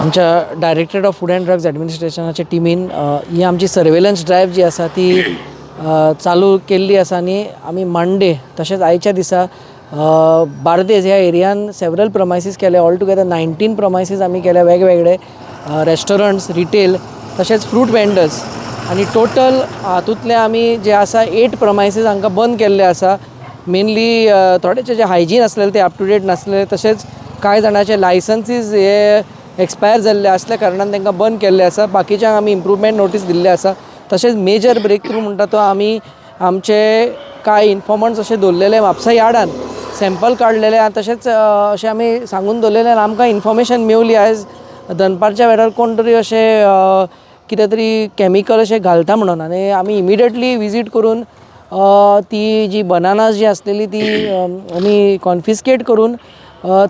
आमच्या directorate of food and drugs ॲडमिनिस्ट्रेशनाच्या टिमीन ही आमची सर्वेलन्स ड्रायव्ह जी आसा ती चालू केल्ली आसा आनी आमी मांडे तशेंच आयच्या दिसा बार्देस ह्या एरियान सेवरल प्रमायसीस केले. ऑल टुगेदर 19 प्रमायसीस आमी केले, वेगवेगळे रेस्टॉरंट्स, रिटेल तशेंच फ्रूट वेंडर्स आनी टोटल हातूंतले आमी जे आसा 8 प्रमायसीस हांकां बंद केल्ले आसा. मेनली थोडेचे जे हायजीन आसलेले ते अप टू डेट नासले, तशेंच कांय जाणांचे लायसन्सीस हे एक्सपायर जाल्ले असल्या कारणान तांकां बंद केल्ले आसा. बाकीच्यांक आमी इम्प्रूवमेंट नोटीस दिल्ले आसा. तशेंच मेजर ब्रेक थ्रू म्हणटा तो आमी आमचे कांय इन्फॉर्मंट्स अशे दवरलेले म्हापसा यार्डान, सॅम्पल काडलेले आनी तशेंच अशें आमी सांगून दवरलेले. आमकां इन्फॉर्मेशन मेवली आयज दनपारच्या वेळार कोण तरी अशें कितें तरी कॅमिकल अशें घालता म्हणून, आनी आमी इमिडियटली विजीट करून ती जी बनानाज जी आसलेली ती आमी कॉन्फिस्केट करून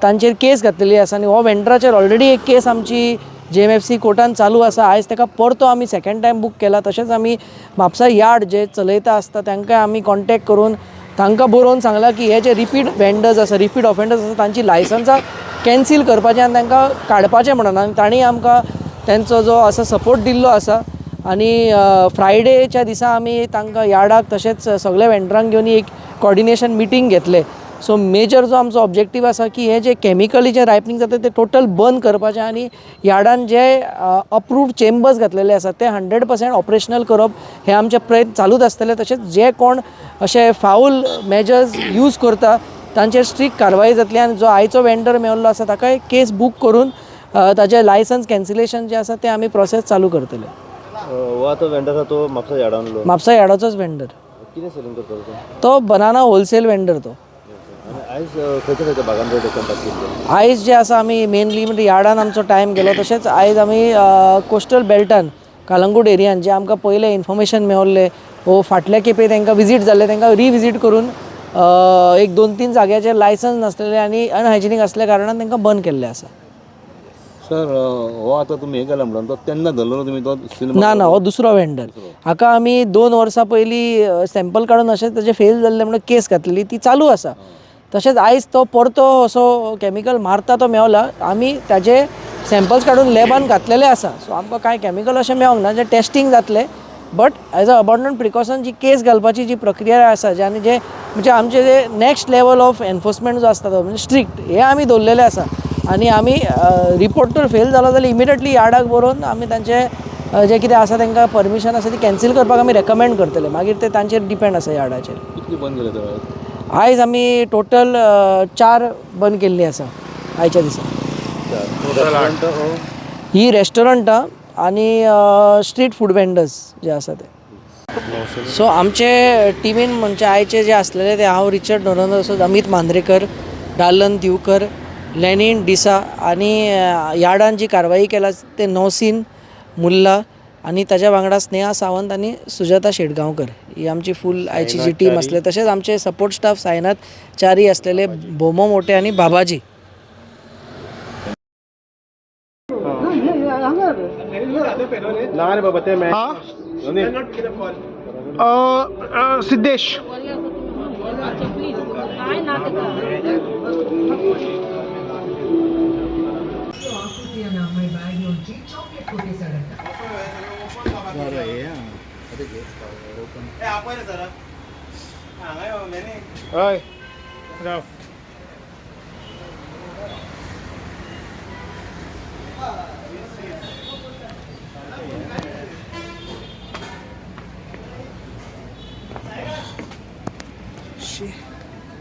तांचेर केस घातलेली आसा. आनी हो वेंडराचेर ऑलरेडी एक केस आमची JMFC कोर्टान चालू आसा. आयज ताका परतो आमी सेकंड टायम बूक केला. तशेंच आमी म्हापसा यार्ड जे चलयता आसता तांकां आमी कॉन्टेक्ट करून तांकां बरोवन सांगलां की हे जे रिपीट वेंडर्स आसा, रिपीट ऑफेंडर्स आसा, तांची लायसन्सां कॅन्सील करपाचें आनी तांकां काडपाचें म्हणून. आनी तांणी आमकां तांचो जो आसा सपोर्ट दिल्लो आसा. आनी फ्रायडेच्या दिसा आमी तांकां यार्डाक तशेंच सगळ्या वेंडरांक घेवन एक कॉर्डिनेशन मिटींग घेतले. सो मेजर जो आमचो ऑब्जेक्टीव आसा की हे जे कॅमिकली जे रायपनींग जाता ते टोटल बंद करपाचें आनी यार्डान जे अप्रूव्ड चेंबर्स घातलेले आसात ते 100% ऑपरेशनल करप हे आमचे प्रयत्न चालूच आसतले. तशेंच जे कोण अशे फाऊल मेजर्स यूज करता तांचेर स्ट्रिक्ट कारवाई जातली. आनी जो आयचो वेंडर मेवल्लो आसा ताका केस बूक करून ताजें लायसन्स कॅन्सिलेशन जे आसा ते आमी प्रोसेस चालू करतले. तो वेंडर आसा तो म्हापसा यार्डांतलो? म्हापसा यार्डाचोच वेंडर. कितें सेलिंग करता तो बनाना होलसेल वेंडर तो. आयज खंयच्या खंयच्या भागान कॉन्टेक्ट केल्ले? आयज जे आसा आमी मेनली म्हणजे यार्डान आमचो टायम गेलो. तशेंच आयज आमी कोस्टल बेल्टान कालंगूट एरियान जे आमकां पयले इन्फॉर्मेशन मेवल्ले वो फाटल्या खेपे तांकां विजीट जाल्ले तांकां रिविजीट करून एक 2-3 जाग्याचेर लायसन्स नासलेले आनी अनहायजिनीक आसल्या कारणान तांकां बंद केल्ले आसा. सर हो आतां तुमी हे केला म्हणून तो तेन्ना धरलो तुमी तो? ना हो दुसरो वेंडर. हाका आमी 2 वर्सां पयलीं सॅम्पल काडून अशेंच ताजे फेल जाल्ले म्हणून केस घातलेली, ती चालू आसा. तशेंच आयज तो परतो असो कॅमिकल मारता तो मेवला. आमी ताजे सॅम्पल्स काडून लॅबान घातलेले आसा. सो आमकां कांय कॅमिकल अशें मेळोंक ना, जे टेस्टींग जातले. But as a abundant precaution जी केस घालपाची जी प्रक्रिया आसा जे आनी जे म्हणजे आमचे जे नॅक्स्ट लेवल ऑफ एनफोर्समेंट जो आसता तो म्हणजे स्ट्रिक्ट हे आमी दवरलेले आसा. आनी आमी रिपोर्ट तर फेल जालो जाल्यार इमिडियटली यार्डाक बरोवन आमी तांचे जे कितें आसा तांकां परमिशन आसा ती कॅन्सील करपाक आमी रेकमेंड करतले. मागीर ते तांचेर डिपेंड आसा यार्डाचेर. कितली बंद केले तर आयज आमी टोटल 4 बंद केल्ली आसा आयच्या दिसा. ही रेस्टॉरंटां आनी स्ट्रीट फूड वेंडर्स जे आसा ते. सो आमचे टिमीन म्हणजे आयचे जे आसलेले ते हांव रिचर्ड नोरंदर, अमित मांद्रेकर, डालन दिवकर, लेनिन डिसा आनी यार्डान जी कारवाई केला ते नौसीन मुल्ला आनी ताज्या वांगडा स्नेहा सावंत आनी सुजाता शेटगांवकर ही आमची फूल आयची जी टीम आसले. तशेंच आमचे सपोर्ट स्टाफ सायनाथ च्यारी आसलेले, भोमो मोटे आनी बाबाजी. सिद्धेश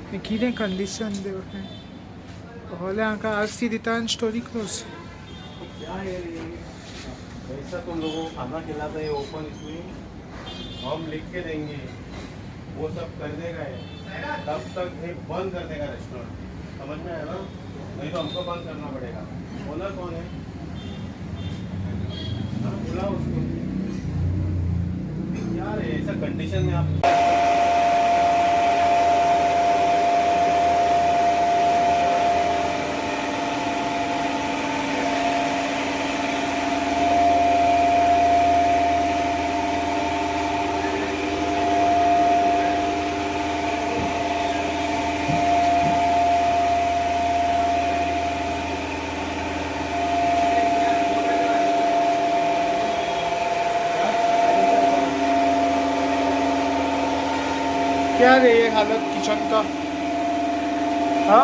कितें कंडिशन देवरें होले हाका आरसी दिता आनी स्टोरी क्लोज. ऐसा तुम लोगों को खाना खिलाता है ओपन इसमें हम लिख के देंगे वो सब कर देगा ये तब तक ये बंद कर देगा रेस्टोरेंट. समझ में आया ना? नहीं तो हमको बंद करना पड़ेगा. ओनर कौन है? बुलाओ उसको. यार ऐसा कंडीशन में आप क्या रे ये हालत किचन का. हाँ